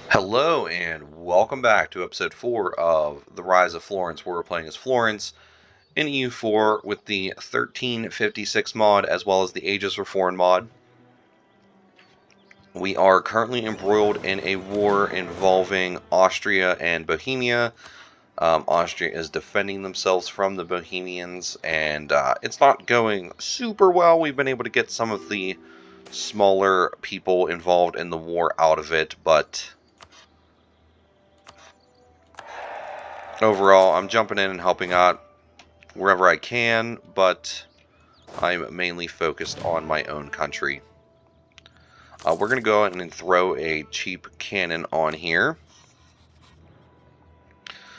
Hello and welcome back to episode 4 of The Rise of Florence, where we're playing as Florence in EU4 with the 1356 mod as well as the Aegis Reformed mod. We are currently embroiled in a war involving Austria and Bohemia. Austria is defending themselves from the Bohemians, and it's not going super well. We've been able to get some of the smaller people involved in the war out of it, but overall, I'm jumping in and helping out wherever I can, but I'm mainly focused on my own country. We're going to go ahead and throw a cheap cannon on here.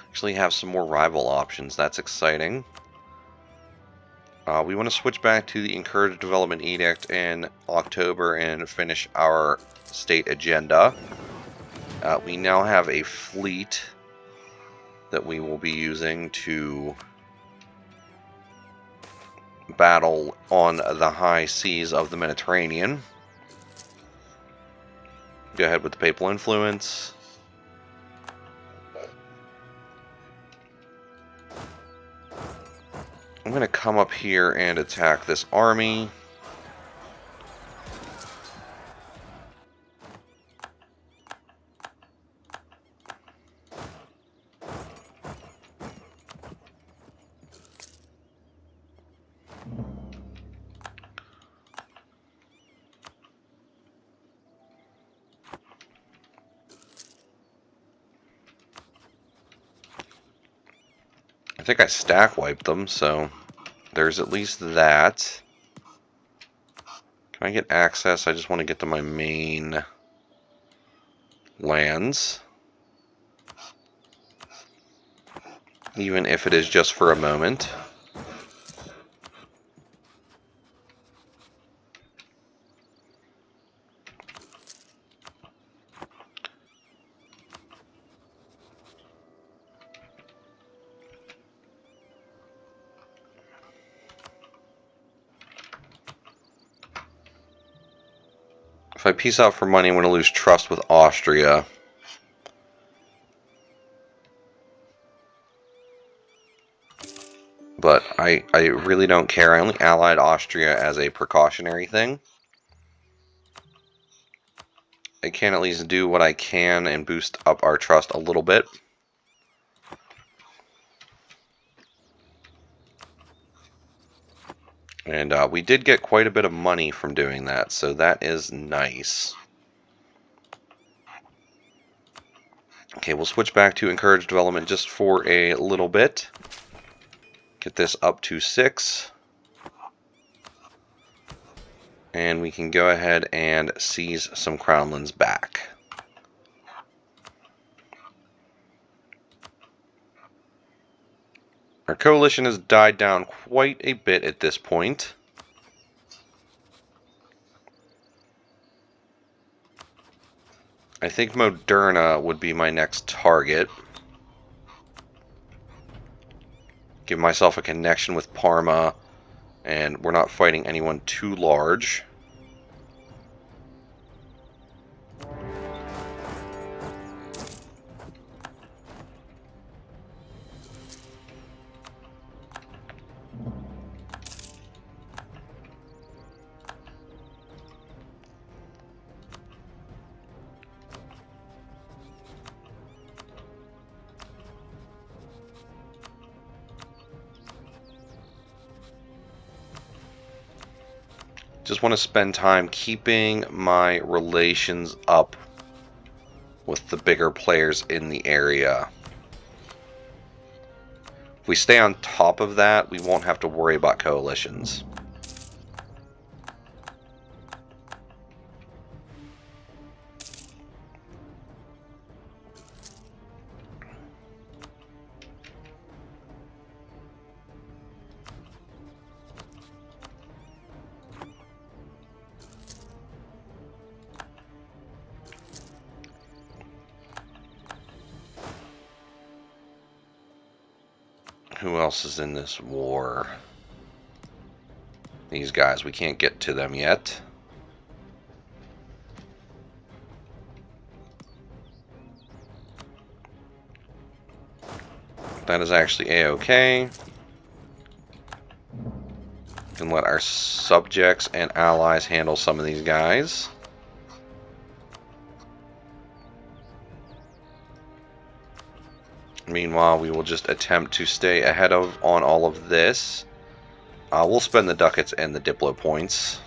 Actually have some more rival options. That's exciting. We want to switch back to the Encourage Development Edict in October and finish our state agenda. We now have a fleet that we will be using to battle on the high seas of the Mediterranean. Go ahead with the papal influence. I'm going to come up here and attack this army. I think I stack wiped them, so there's at least that. Can I get access? I just want to get to my main lands. Even if it is just for a moment. If I peace out for money, I'm going to lose trust with Austria. But I really don't care. I only allied Austria as a precautionary thing. I can at least do what I can and boost up our trust a little bit. And we did get quite a bit of money from doing that, so that is nice. Okay, we'll switch back to Encourage Development just for a little bit. Get this up to 6. And we can go ahead and seize some crownlands back. Our coalition has died down quite a bit at this point. I think Moderna would be my next target. Give myself a connection with Parma, and we're not fighting anyone too large. Just want to spend time keeping my relations up with the bigger players in the area. If we stay on top of that, we won't have to worry about coalitions. Who else is in this war? These guys, we can't get to them yet. That is actually A-okay. And let our subjects and allies handle some of these guys. Meanwhile, we will just attempt to stay ahead on all of this. We'll spend the ducats and the Diplo points.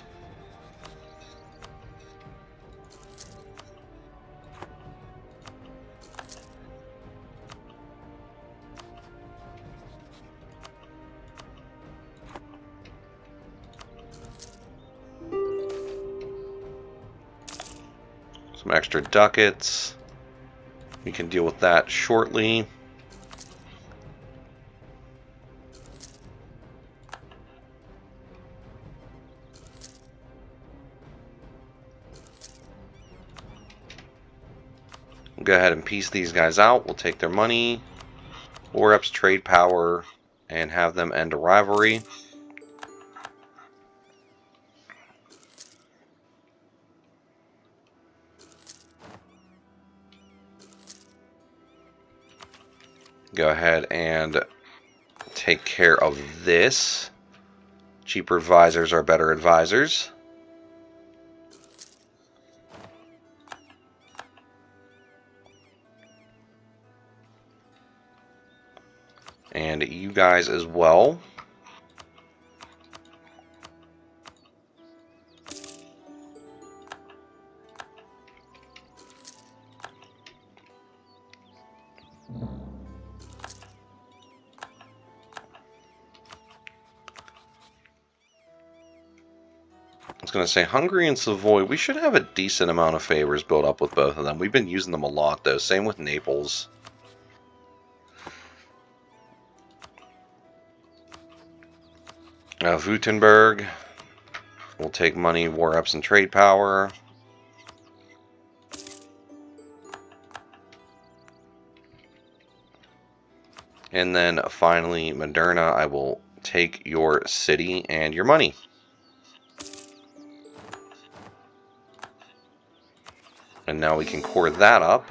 Some extra ducats. We can deal with that shortly. We'll go ahead and piece these guys out. We'll take their money, war ups, trade power, and have them end a rivalry. Go ahead and take care of this. Cheaper advisors are better advisors. And you guys as well. I was going to say, Hungary and Savoy, we should have a decent amount of favors built up with both of them. We've been using them a lot, though. Same with Naples. Württemberg will take money, war ups, and trade power. And then finally, Moderna, I will take your city and your money. And now we can core that up.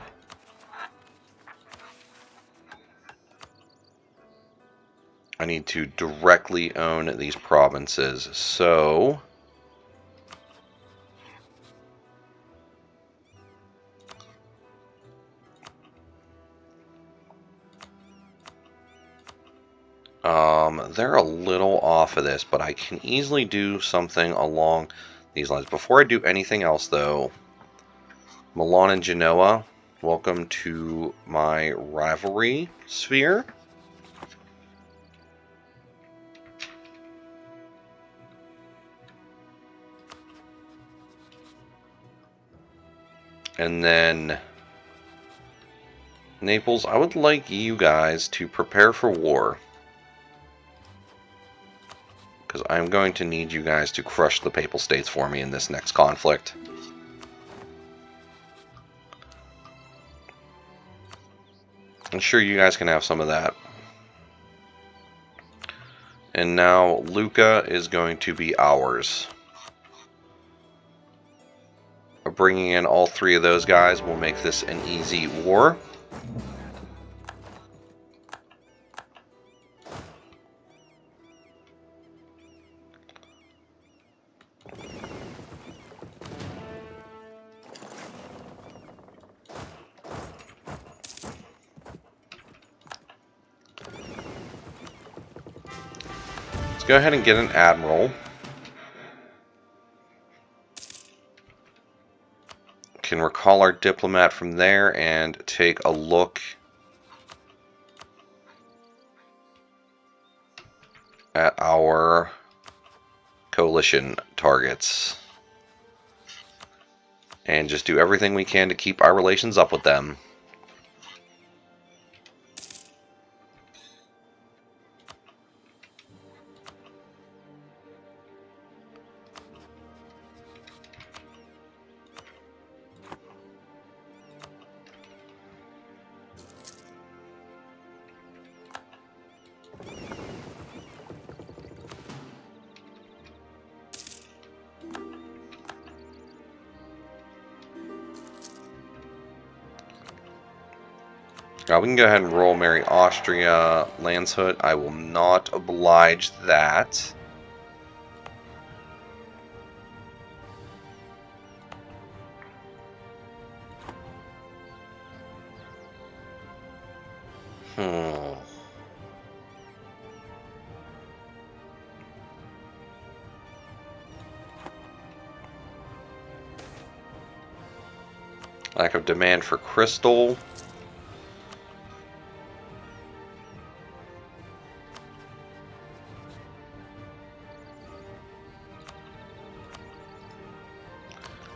I need to directly own these provinces. So they're a little off of this, but I can easily do something along these lines. Before I do anything else, though, Milan and Genoa, welcome to my rivalry sphere. And then Naples, I would like you guys to prepare for war. Because I'm going to need you guys to crush the Papal States for me in this next conflict. I'm sure you guys can have some of that. And now Lucca is going to be ours. Bringing in all three of those guys will make this an easy war. Let's go ahead and get an admiral. Can recall our diplomat from there and take a look at our coalition targets. And just do everything we can to keep our relations up with them. Now we can go ahead and roll Mary Austria Landshut. I will not oblige that. Lack of demand for crystal.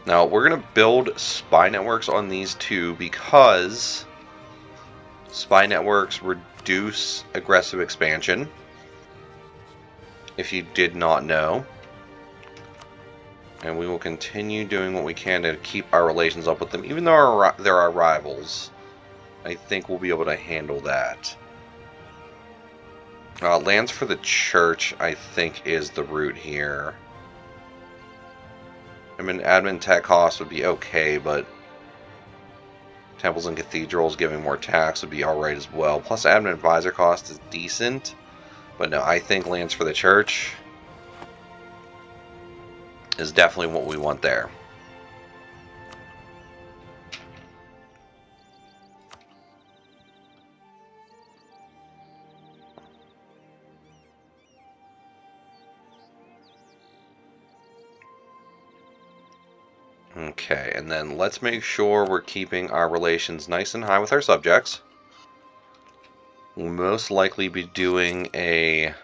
Now, we're going to build spy networks on these two because spy networks reduce aggressive expansion, if you did not know. And we will continue doing what we can to keep our relations up with them. Even though they're our rivals, I think we'll be able to handle that. Lands for the church, I think, is the route here. I mean, admin tech costs would be okay, but temples and cathedrals giving more tax would be alright as well. Plus, admin advisor cost is decent. But no, I think lands for the church is definitely what we want there. Okay, and then let's make sure we're keeping our relations nice and high with our subjects. We'll most likely be doing a...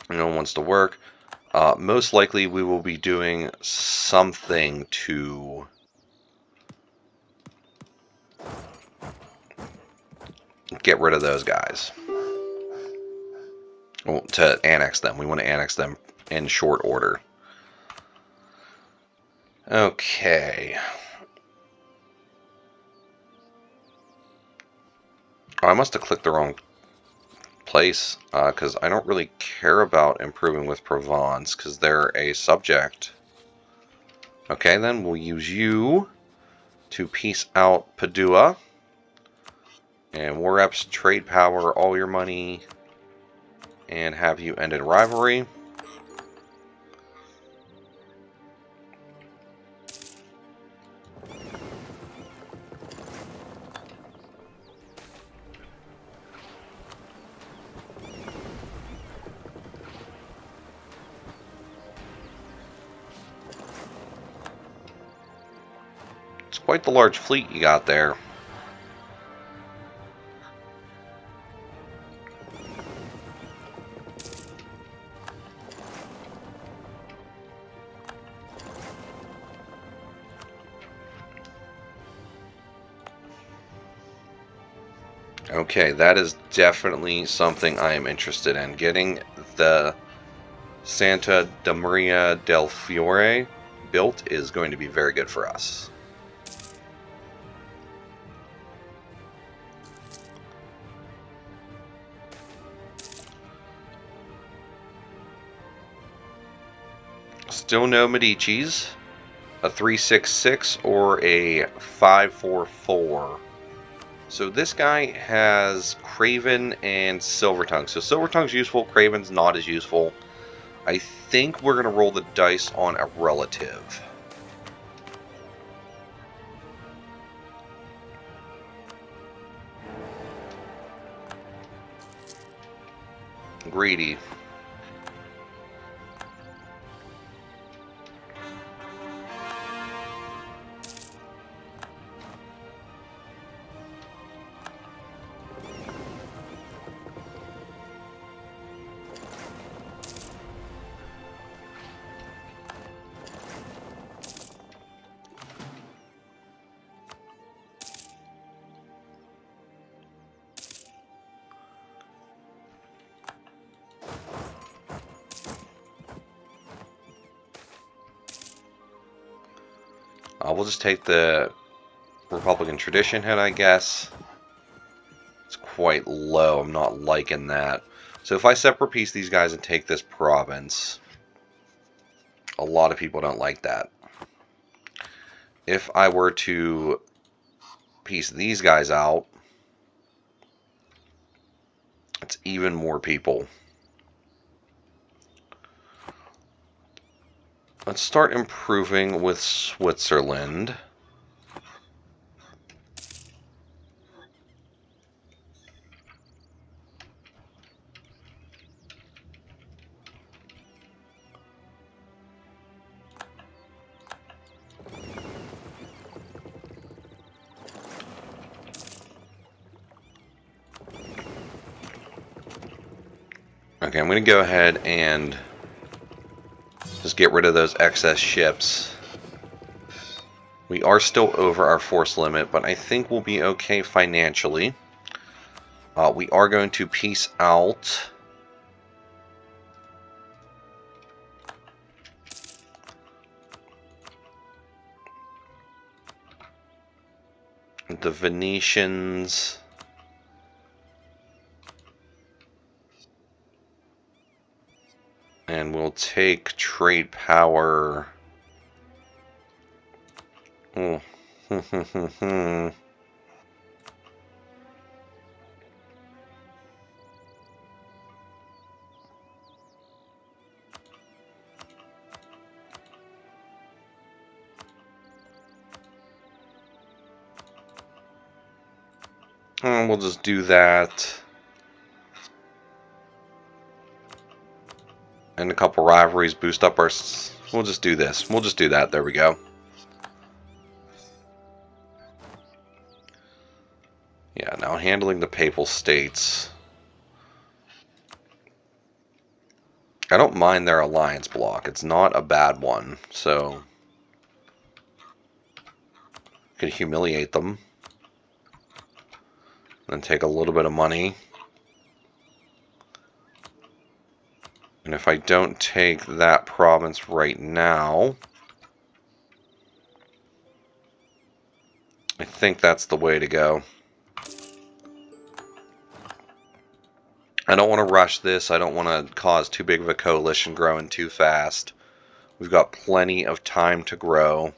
No one wants to work. Most likely we will be doing something to... get rid of those guys. Well, to annex them. We want to annex them in short order. Okay. Oh, I must have clicked the wrong place, because I don't really care about improving with Provence, because they're a subject. Okay, then we'll use you to peace out Padua. And war reps, trade power, all your money, and have you end in rivalry. It's quite the large fleet you got there. Okay, that is definitely something I am interested in. Getting the Santa de Maria del Fiore built is going to be very good for us. Still no Medici's. A 366 or a 544. So this guy has Craven and Silver Tongue. So Silver Tongue's useful, Craven's not as useful. I think we're going to roll the dice on a relative. Greedy. We'll just take the Republican tradition hit, I guess. It's quite low. I'm not liking that. So if I separate piece these guys and take this province, A lot of people don't like that. If I were to piece these guys out, it's even more people. Let's start improving with Switzerland. Okay, I'm going to go ahead and just get rid of those excess ships. We are still over our force limit, but I think we'll be okay financially. We are going to peace out the Venetians. And we'll take trade power. Oh. We'll just do that. And a couple rivalries boost up our... We'll just do this. We'll just do that. There we go. Yeah, now handling the Papal States. I don't mind their alliance block. It's not a bad one. So, could humiliate them. Then take a little bit of money. And if I don't take that province right now, I think that's the way to go. I don't want to rush this. I don't want to cause too big of a coalition growing too fast. We've got plenty of time to grow.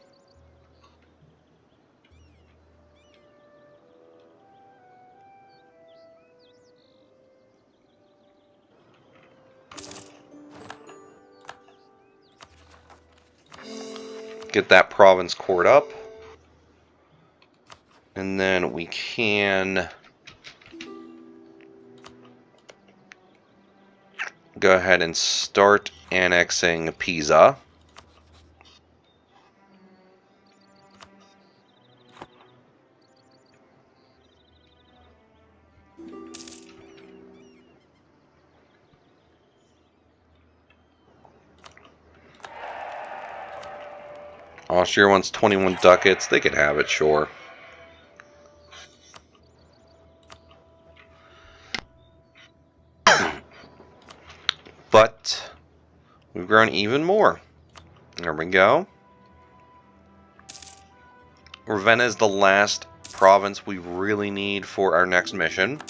Get that province cored up. And then we can go ahead and start annexing Pisa. Austria wants 21 ducats. They can have it, sure. But we've grown even more. There we go. Ravenna is the last province we really need for our next mission.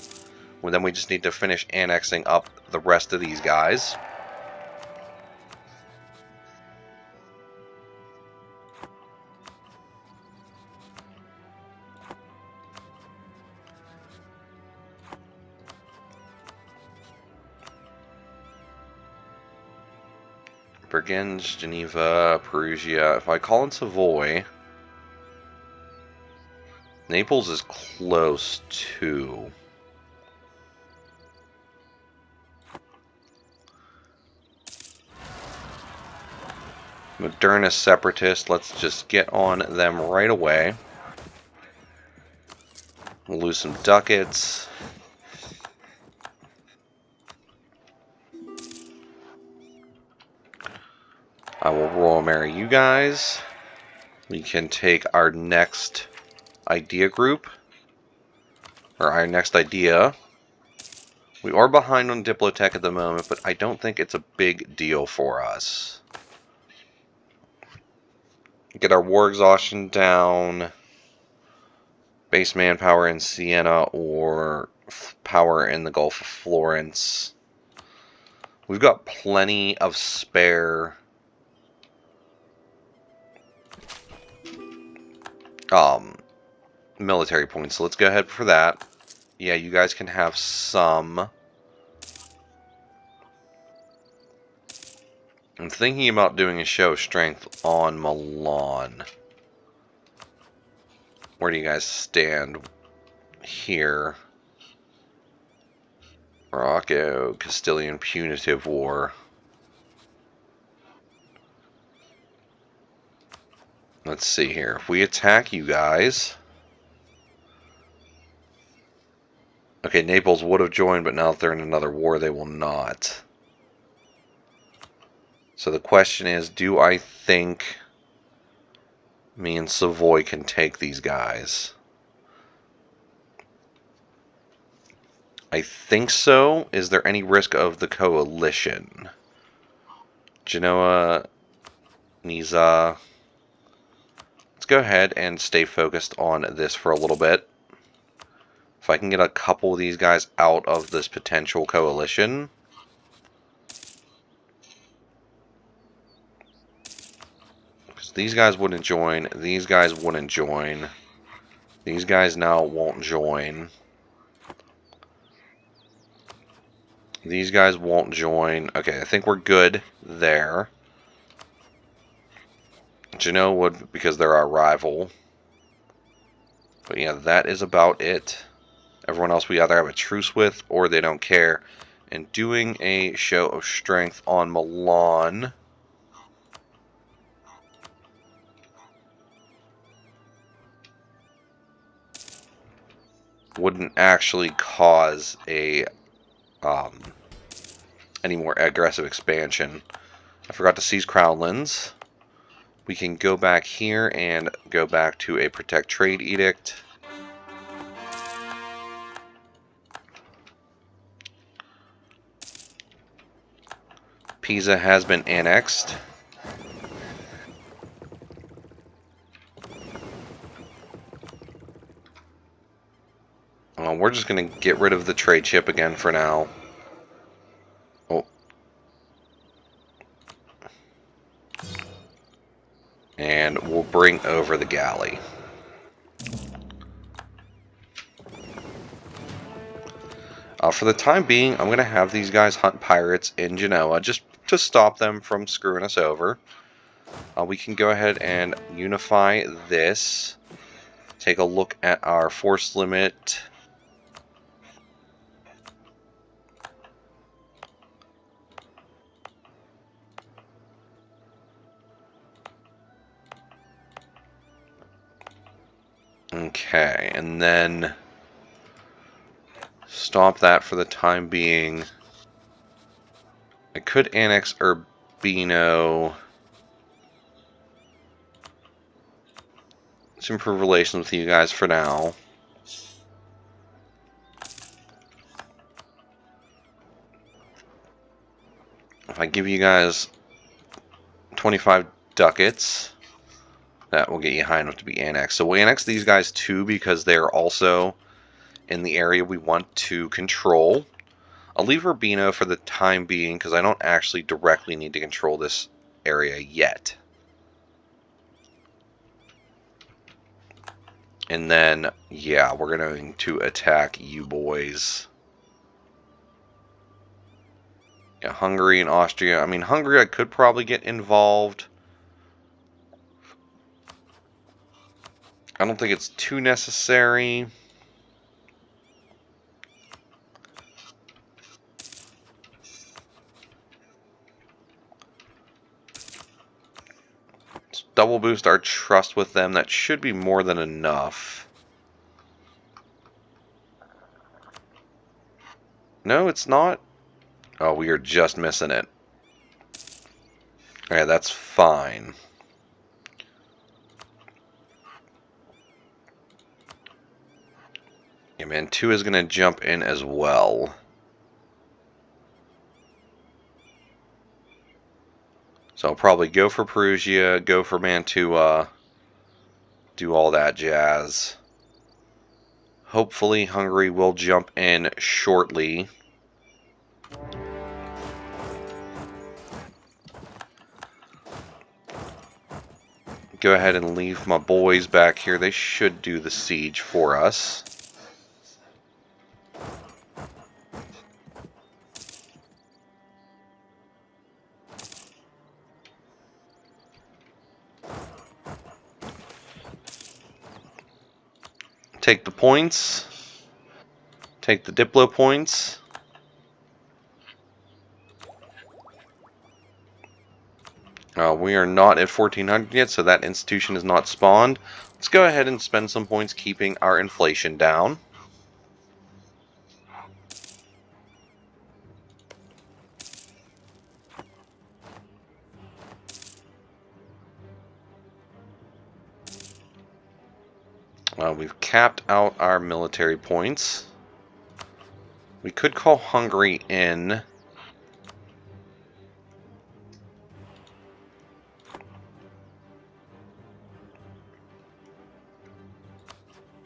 Well, then we just need to finish annexing up the rest of these guys. Bregenz, Geneva, Perugia. If I call in Savoy, Naples is close to. Modernist separatists, let's just get on them right away. We'll lose some ducats. I will royal marry you guys. We can take our next idea group, or our next idea. We are behind on Diplotech at the moment, but I don't think it's a big deal for us. Get our war exhaustion down. Base manpower in Siena or power in the Gulf of Florence. We've got plenty of spare military points. So let's go ahead for that. Yeah, you guys can have some. I'm thinking about doing a show of strength on Milan. Where do you guys stand here? Morocco, Castilian Punitive War. Let's see here. If we attack you guys... Okay, Naples would have joined, but now that they're in another war, they will not. So the question is, do I think me and Savoy can take these guys? I think so. Is there any risk of the coalition? Genoa, Nisa. Let's go ahead and stay focused on this for a little bit. If I can get a couple of these guys out of this potential coalition. Because these guys wouldn't join. These guys wouldn't join. These guys now won't join. These guys won't join. Okay, I think we're good there. Genoa would, because they're our rival. But yeah, that is about it. Everyone else we either have a truce with or they don't care. And doing a show of strength on Milan. Wouldn't actually cause a any more aggressive expansion. I forgot to seize Crownlands. We can go back here and go back to a Protect Trade Edict. Pisa has been annexed. We're just going to get rid of the trade ship again for now. Oh. And we'll bring over the galley. For the time being, I'm going to have these guys hunt pirates in Genoa just to stop them from screwing us over. We can go ahead and unify this. Take a look at our force limit. Okay, and then stop that for the time being. I could annex Urbino to improve relations with you guys for now. If I give you guys 25 ducats, that will get you high enough to be annexed. So we'll annex these guys too because they're also in the area we want to control. I'll leave Urbino for the time being because I don't actually directly need to control this area yet. And then, yeah, we're going to attack you boys. Yeah, Hungary and Austria. I mean, Hungary I could probably get involved. I don't think it's too necessary. Let's double boost our trust with them. That should be more than enough. No, it's not. Oh, we are just missing it. Okay, that's fine. Yeah, man, 2 is going to jump in as well. So I'll probably go for Perugia, go for Mantua, do all that jazz. Hopefully Hungary will jump in shortly. Go ahead and leave my boys back here. They should do the siege for us. Take the points. Take the Diplo points. We are not at 1400 yet, so that institution is not spawned. Let's go ahead and spend some points keeping our inflation down. We've capped out our military points. We could call Hungary in.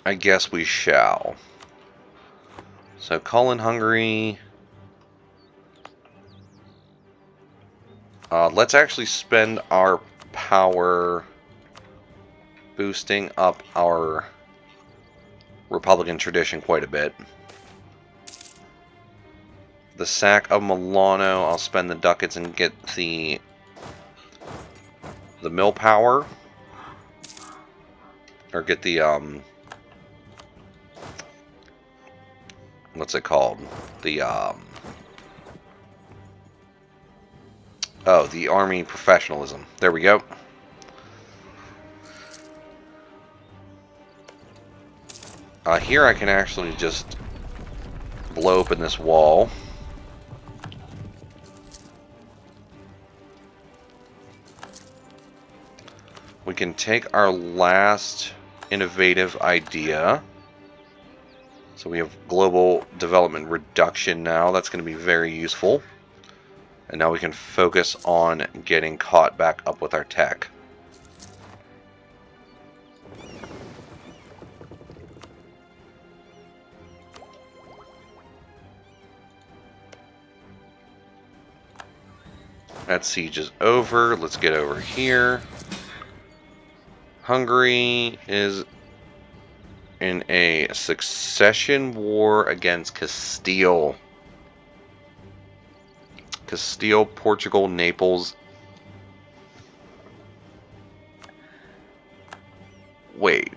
I guess we shall. So call in Hungary. Let's actually spend our power boosting up our Republican tradition quite a bit. The sack of Milano, I'll spend the ducats and get the mill power. Or get the, what's it called? The, oh, the army professionalism. There we go. Here I can actually just blow open this wall. We can take our last innovative idea. So we have global development reduction now. That's going to be very useful. And now we can focus on getting caught back up with our tech. That siege is over. Let's get over here. Hungary is in a succession war against Castile. Castile, Portugal, Naples. Wait.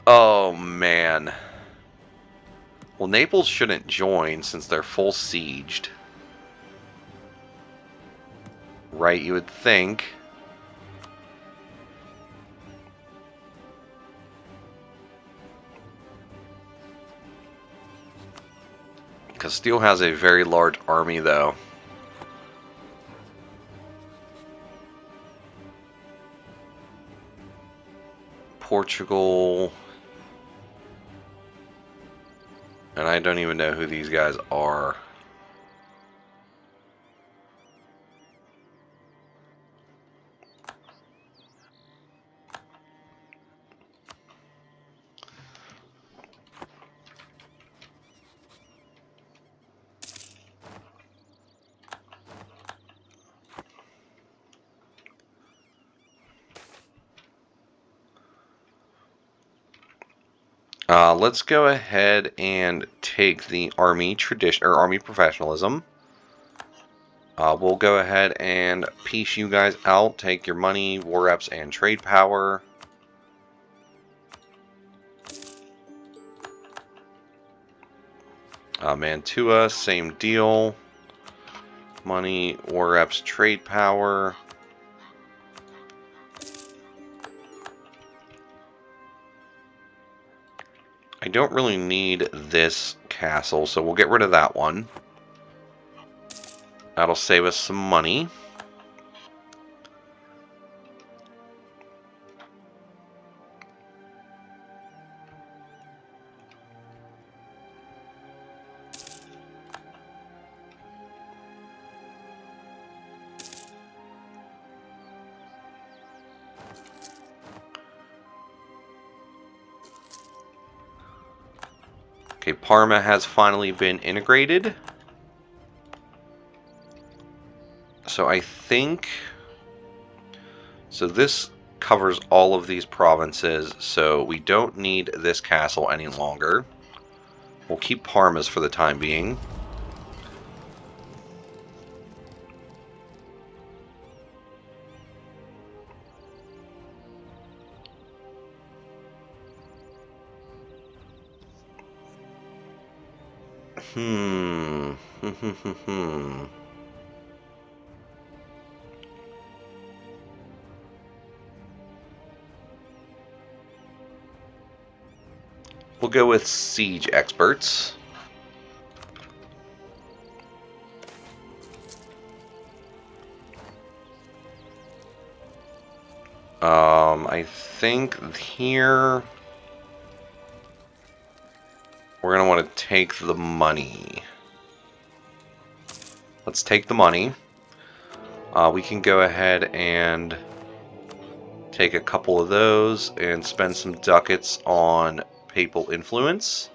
Oh, man. Well, Naples shouldn't join since they're full sieged. Right, you would think. Castile has a very large army, though. Portugal. And I don't even know who these guys are. Let's go ahead and take the army tradition or army professionalism. We'll go ahead and piece you guys out. Take your money, war reps, and trade power. Mantua, same deal. Money, war reps, trade power. I don't really need this castle, so we'll get rid of that one. That'll save us some money. Okay, Parma has finally been integrated. So I think So this covers all of these provinces, so we don't need this castle any longer. We'll keep Parma's for the time being. We'll go with siege experts. I think here we're going to want to take the money. Let's take the money. We can go ahead and take a couple of those and spend some ducats on papal influence.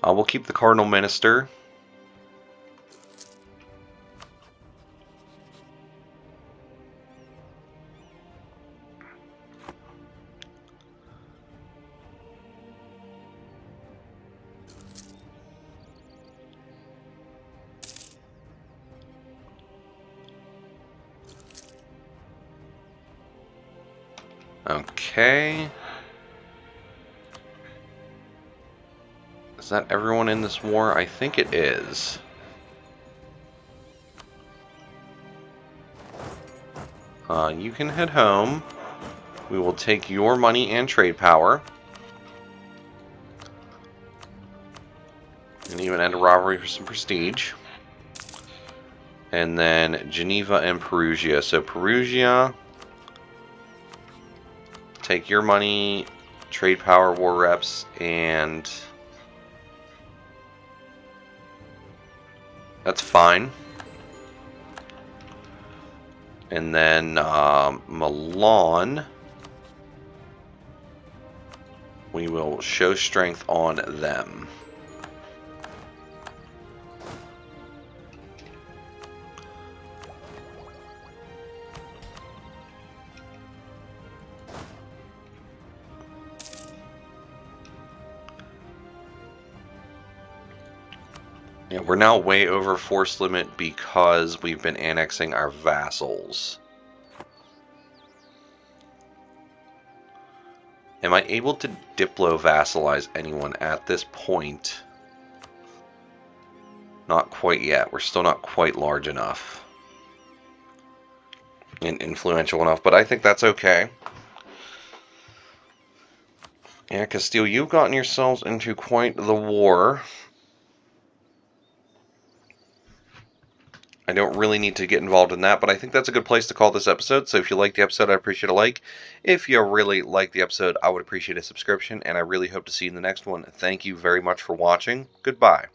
We'll keep the Cardinal Minister. Okay. Is that everyone in this war? I think it is. You can head home. We will take your money and trade power. And even end a robbery for some prestige. And then Geneva and Perugia. So Perugia, take your money, trade power, war reps, and that's fine. And then Milan, we will show strength on them. Yeah, we're now way over force limit because we've been annexing our vassals. Am I able to diplo-vassalize anyone at this point? Not quite yet. We're still not quite large enough and influential enough, but I think that's okay. Yeah, Castile, you've gotten yourselves into quite the war. I don't really need to get involved in that, but I think that's a good place to call this episode. So if you like the episode, I'd appreciate a like. If you really like the episode, I would appreciate a subscription, and I really hope to see you in the next one. Thank you very much for watching. Goodbye.